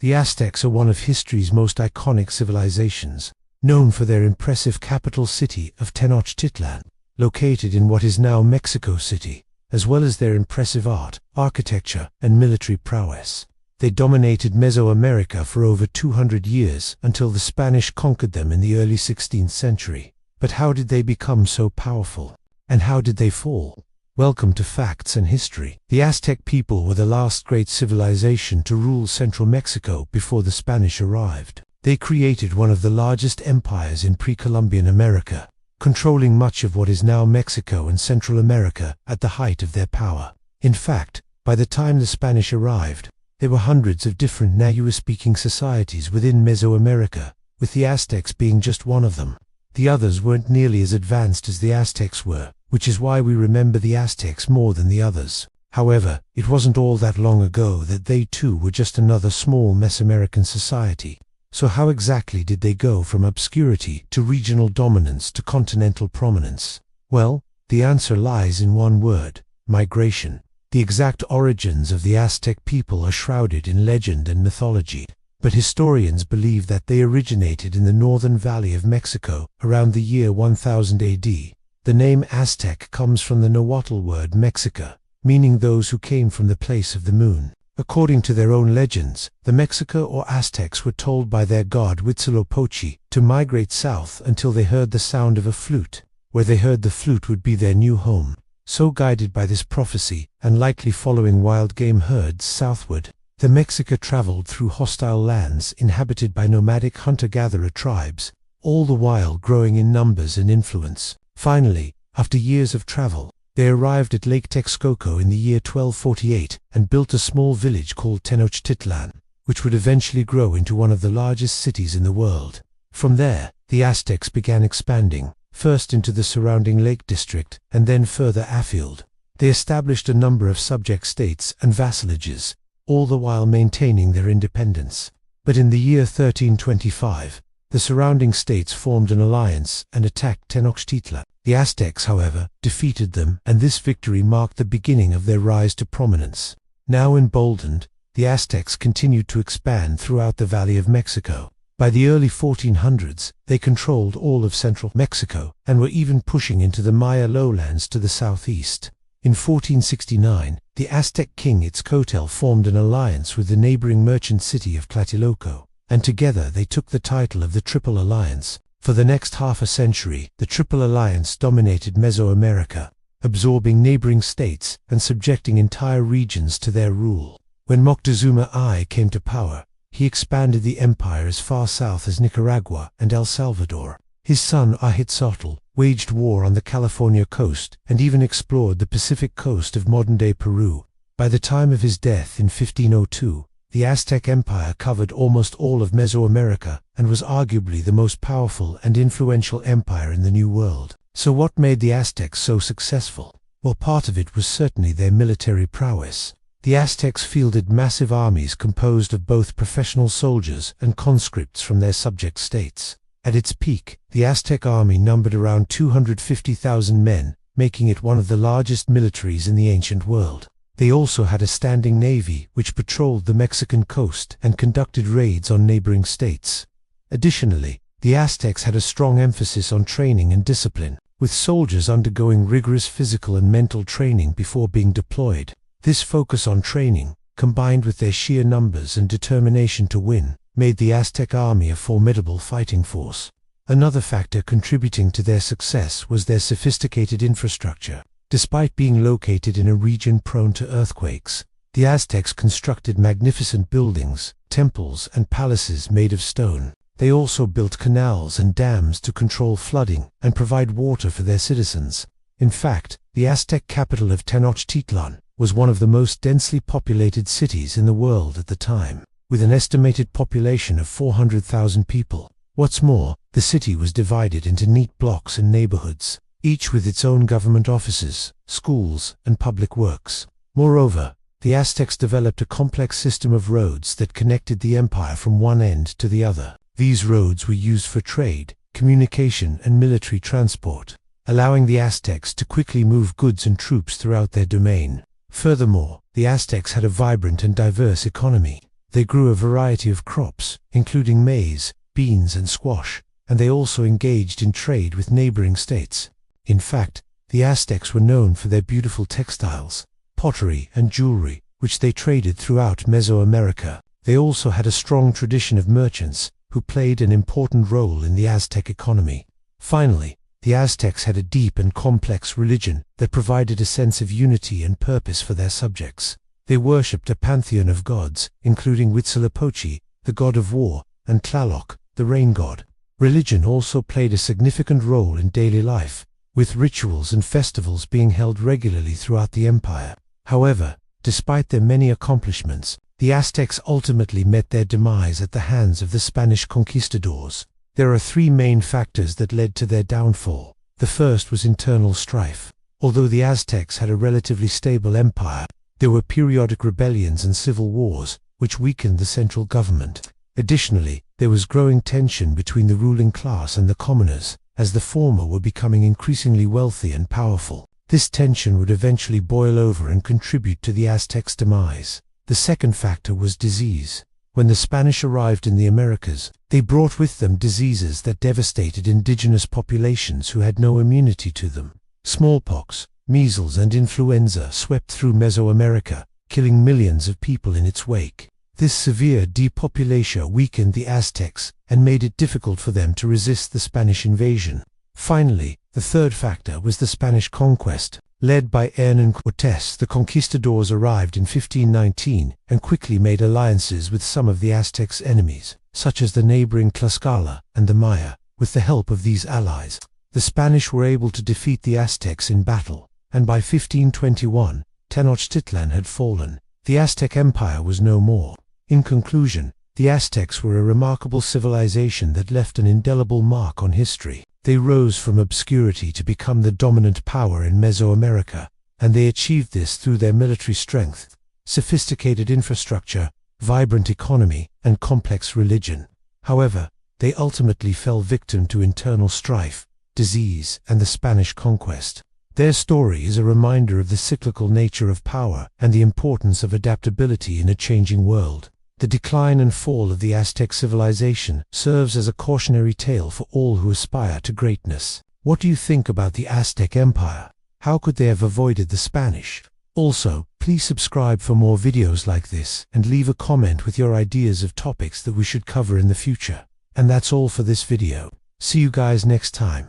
The Aztecs are one of history's most iconic civilizations, known for their impressive capital city of Tenochtitlan, located in what is now Mexico City, as well as their impressive art, architecture, and military prowess. They dominated Mesoamerica for over 200 years until the Spanish conquered them in the early 16th century. But how did they become so powerful? And how did they fall? Welcome to Facts and History. The Aztec people were the last great civilization to rule central Mexico before the Spanish arrived. They created one of the largest empires in pre-Columbian America, controlling much of what is now Mexico and Central America at the height of their power. In fact, by the time the Spanish arrived, there were hundreds of different Nahua-speaking societies within Mesoamerica, with the Aztecs being just one of them. The others weren't nearly as advanced as the Aztecs were, which is why we remember the Aztecs more than the others. However, it wasn't all that long ago that they too were just another small Mesoamerican society. So how exactly did they go from obscurity to regional dominance to continental prominence? Well, the answer lies in one word: migration. The exact origins of the Aztec people are shrouded in legend and mythology, but historians believe that they originated in the northern valley of Mexico around the year 1000 AD. The name Aztec comes from the Nahuatl word Mexica, meaning those who came from the place of the moon. According to their own legends, the Mexica or Aztecs were told by their god Huitzilopochtli to migrate south until they heard the sound of a flute. Where they heard the flute would be their new home. So guided by this prophecy, and likely following wild game herds southward, the Mexica traveled through hostile lands inhabited by nomadic hunter-gatherer tribes, all the while growing in numbers and influence. Finally, after years of travel, they arrived at Lake Texcoco in the year 1248 and built a small village called Tenochtitlan, which would eventually grow into one of the largest cities in the world. From there, the Aztecs began expanding, first into the surrounding lake district and then further afield. They established a number of subject states and vassalages, all the while maintaining their independence. But in the year 1325, the surrounding states formed an alliance and attacked Tenochtitlan. The Aztecs, however, defeated them, and this victory marked the beginning of their rise to prominence. Now emboldened, the Aztecs continued to expand throughout the Valley of Mexico. By the early 1400s, they controlled all of central Mexico and were even pushing into the Maya lowlands to the southeast. In 1469, the Aztec king Itzcoatl formed an alliance with the neighboring merchant city of Tlatelolco, and together they took the title of the Triple Alliance. For the next half a century, the Triple Alliance dominated Mesoamerica, absorbing neighboring states and subjecting entire regions to their rule. When Moctezuma I came to power, he expanded the empire as far south as Nicaragua and El Salvador. His son Ahitzotl waged war on the California coast and even explored the Pacific coast of modern-day Peru. By the time of his death in 1502, the Aztec Empire covered almost all of Mesoamerica and was arguably the most powerful and influential empire in the New World. So what made the Aztecs so successful? Well, part of it was certainly their military prowess. The Aztecs fielded massive armies composed of both professional soldiers and conscripts from their subject states. At its peak, the Aztec army numbered around 250,000 men, making it one of the largest militaries in the ancient world. They also had a standing navy which patrolled the Mexican coast and conducted raids on neighboring states. Additionally, the Aztecs had a strong emphasis on training and discipline, with soldiers undergoing rigorous physical and mental training before being deployed. This focus on training, combined with their sheer numbers and determination to win, made the Aztec army a formidable fighting force. Another factor contributing to their success was their sophisticated infrastructure. Despite being located in a region prone to earthquakes, the Aztecs constructed magnificent buildings, temples, and palaces made of stone. They also built canals and dams to control flooding and provide water for their citizens. In fact, the Aztec capital of Tenochtitlan was one of the most densely populated cities in the world at the time, with an estimated population of 400,000 people. What's more, the city was divided into neat blocks and neighborhoods, each with its own government offices, schools, and public works. Moreover, the Aztecs developed a complex system of roads that connected the empire from one end to the other. These roads were used for trade, communication, and military transport, allowing the Aztecs to quickly move goods and troops throughout their domain. Furthermore, the Aztecs had a vibrant and diverse economy. They grew a variety of crops, including maize, beans and squash, and they also engaged in trade with neighboring states. In fact, the Aztecs were known for their beautiful textiles, pottery and jewelry, which they traded throughout Mesoamerica. They also had a strong tradition of merchants, who played an important role in the Aztec economy. Finally, the Aztecs had a deep and complex religion that provided a sense of unity and purpose for their subjects. They worshipped a pantheon of gods, including Huitzilopochtli, the god of war, and Tlaloc, the rain god. Religion also played a significant role in daily life, with rituals and festivals being held regularly throughout the empire. However, despite their many accomplishments, the Aztecs ultimately met their demise at the hands of the Spanish conquistadors. There are three main factors that led to their downfall. The first was internal strife. Although the Aztecs had a relatively stable empire, there were periodic rebellions and civil wars, which weakened the central government. Additionally, there was growing tension between the ruling class and the commoners, as the former were becoming increasingly wealthy and powerful. This tension would eventually boil over and contribute to the Aztecs' demise. The second factor was disease. When the Spanish arrived in the Americas, they brought with them diseases that devastated indigenous populations who had no immunity to them. Smallpox, measles and influenza swept through Mesoamerica, killing millions of people in its wake. This severe depopulation weakened the Aztecs and made it difficult for them to resist the Spanish invasion. Finally, the third factor was the Spanish conquest. Led by Hernán Cortés, the conquistadors arrived in 1519 and quickly made alliances with some of the Aztecs' enemies, such as the neighboring Tlaxcala and the Maya. With the help of these allies, the Spanish were able to defeat the Aztecs in battle, and by 1521, Tenochtitlan had fallen. The Aztec Empire was no more. In conclusion, the Aztecs were a remarkable civilization that left an indelible mark on history. They rose from obscurity to become the dominant power in Mesoamerica, and they achieved this through their military strength, sophisticated infrastructure, vibrant economy, and complex religion. However, they ultimately fell victim to internal strife, disease, and the Spanish conquest. Their story is a reminder of the cyclical nature of power and the importance of adaptability in a changing world. The decline and fall of the Aztec civilization serves as a cautionary tale for all who aspire to greatness. What do you think about the Aztec Empire? How could they have avoided the Spanish? Also, please subscribe for more videos like this and leave a comment with your ideas of topics that we should cover in the future. And that's all for this video. See you guys next time.